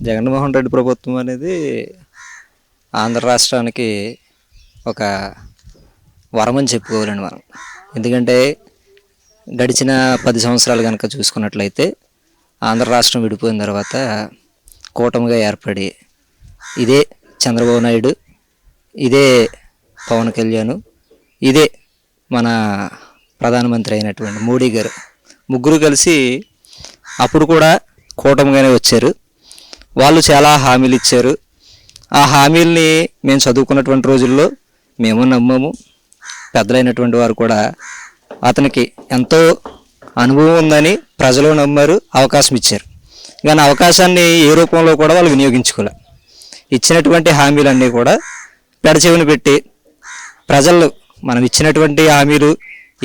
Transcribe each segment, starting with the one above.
జగన్మోహన్ రెడ్డి ప్రభుత్వం అనేది ఆంధ్ర రాష్ట్రానికి ఒక వరమని చెప్పుకోవాలండి మనం. ఎందుకంటే గడిచిన 10 సంవత్సరాలు కనుక చూసుకున్నట్లయితే ఆంధ్ర రాష్ట్రం విడిపోయిన తర్వాత కూటమిగా ఏర్పడి ఇదే చంద్రబాబు నాయుడు, ఇదే పవన్ కళ్యాణ్, ఇదే మన ప్రధానమంత్రి అయినటువంటి మోడీ గారు ముగ్గురు కలిసి అప్పుడు కూడా కూటమిగానే వచ్చారు. వాళ్ళు చాలా హామీలు ఇచ్చారు. ఆ హామీల్ని మేము చదువుకున్నటువంటి రోజుల్లో మేము నమ్మాము. పెద్దలైనటువంటి వారు కూడా అతనికి ఎంతో అనుభవం ఉందని ప్రజలు నమ్మారు, అవకాశం ఇచ్చారు. కానీ అవకాశాన్ని ఏ రూపంలో కూడా వాళ్ళు వినియోగించుకోలే. ఇచ్చినటువంటి హామీలన్నీ కూడా పెడచెవిన పెట్టి ప్రజలు మనం ఇచ్చినటువంటి హామీలు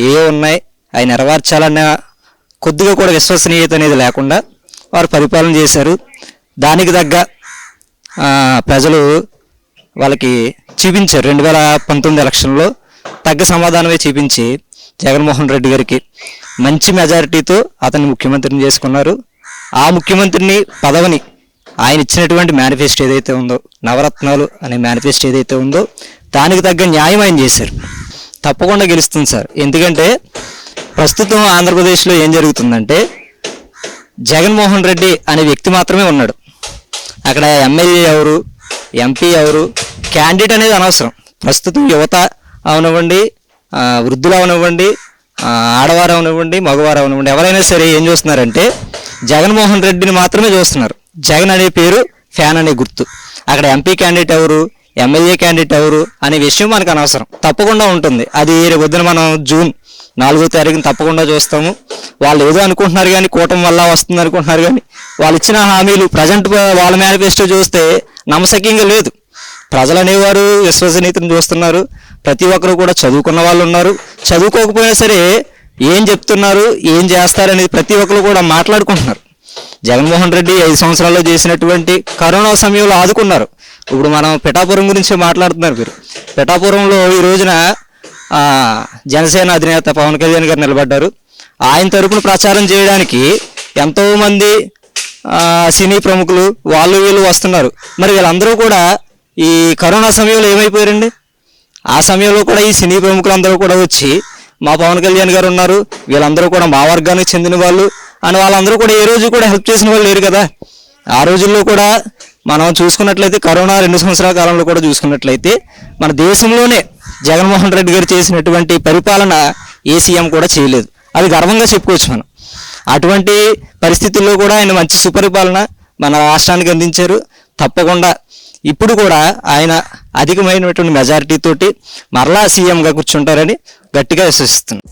ఏ ఉన్నాయి అవి నెరవేర్చాలన్న కొద్దిగా కూడా విశ్వసనీయత అనేది లేకుండా వారు పరిపాలన చేశారు. దానికి తగ్గ ప్రజలు వాళ్ళకి చూపించారు. 2019 ఎలక్షన్లో తగ్గ సమాధానమే చూపించి జగన్మోహన్ రెడ్డి గారికి మంచి మెజారిటీతో అతన్ని ముఖ్యమంత్రిని చేసుకున్నారు. ఆ ముఖ్యమంత్రిని పదవిని ఆయన ఇచ్చినటువంటి మేనిఫెస్టో ఏదైతే ఉందో, నవరత్నాలు అనే మేనిఫెస్టో ఏదైతే ఉందో దానికి తగ్గ న్యాయం ఆయన చేశారు. తప్పకుండా గెలుస్తుంది సార్. ఎందుకంటే ప్రస్తుతం ఆంధ్రప్రదేశ్లో ఏం జరుగుతుందంటే జగన్మోహన్ రెడ్డి అనే వ్యక్తి మాత్రమే ఉన్నాడు. అక్కడ ఎమ్మెల్యే ఎవరు, ఎంపీ ఎవరు, క్యాండిడేట్ అనేది అనవసరం. ప్రస్తుతం యువత అవనివ్వండి, వృద్ధులు అవనివ్వండి, ఆడవారు అవనివ్వండి, మగవారు అవనివ్వండి, ఎవరైనా సరే ఏం చూస్తున్నారంటే జగన్మోహన్ రెడ్డిని మాత్రమే చూస్తున్నారు. జగన్ అనే పేరు, ఫ్యాన్ అనే గుర్తు. అక్కడ ఎంపీ క్యాండిడేట్ ఎవరు, ఎమ్మెల్యే క్యాండిడేట్ ఎవరు అనే విషయం మనకు అనవసరం. తప్పకుండా ఉంటుంది. అది రేపొద్దున మనం June 4వ తారీఖున తప్పకుండా చూస్తాము. వాళ్ళు ఏదో అనుకుంటున్నారు కానీ కూటమి వల్ల వస్తుంది అనుకుంటున్నారు కానీ వాళ్ళు ఇచ్చిన హామీలు ప్రజెంట్ వాళ్ళ మేనిఫెస్టో చూస్తే నమ్మశక్యంగా లేదు. ప్రజలు అనేవారు విశ్వసనీయతను చూస్తున్నారు. ప్రతి ఒక్కరు కూడా చదువుకున్న వాళ్ళు ఉన్నారు, చదువుకోకపోయినా సరే ఏం చెప్తున్నారు, ఏం చేస్తారు అనేది ప్రతి ఒక్కరు కూడా మాట్లాడుకుంటున్నారు. జగన్మోహన్ రెడ్డి 5 సంవత్సరాల్లో చేసినటువంటి కరోనా సమయంలో ఆదుకున్నారు. ఇప్పుడు మనం పిఠాపురం గురించి మాట్లాడుతున్నారు. మీరు పిఠాపురంలో ఈ రోజున జనసేన అధినేత పవన్ కళ్యాణ్ గారు నిలబడ్డారు. ఆయన తరపున ప్రచారం చేయడానికి ఎంతోమంది సినీ ప్రముఖులు వాళ్ళు వీళ్ళు వస్తున్నారు. మరి వీళ్ళందరూ కూడా ఈ కరోనా సమయంలో ఏమైపోయారండి? ఆ సమయంలో కూడా ఈ సినీ ప్రముఖులందరూ కూడా వచ్చి మా పవన్ కళ్యాణ్ గారు ఉన్నారు, వీళ్ళందరూ కూడా మా వర్గానికి చెందిన వాళ్ళు అని వాళ్ళందరూ కూడా ఏ రోజు కూడా హెల్ప్ చేసిన వాళ్ళు లేరు కదా. ఆ రోజుల్లో కూడా మనం చూసుకున్నట్లయితే కరోనా 2 సంవత్సరాల కాలంలో కూడా చూసుకున్నట్లయితే మన దేశంలోనే జగన్మోహన్ రెడ్డి గారు చేసినటువంటి పరిపాలన ఏ సీఎం కూడా చేయలేదు. అది గర్వంగా చెప్పుకోవచ్చు మనం. అటువంటి పరిస్థితుల్లో కూడా ఆయన మంచి సుపరిపాలన మన రాష్ట్రానికి అందించారు. తప్పకుండా ఇప్పుడు కూడా ఆయన అధికమైనటువంటి మెజారిటీ తోటి మరలా సీఎంగా కూర్చుంటారని గట్టిగా విశ్వసిస్తున్నాను.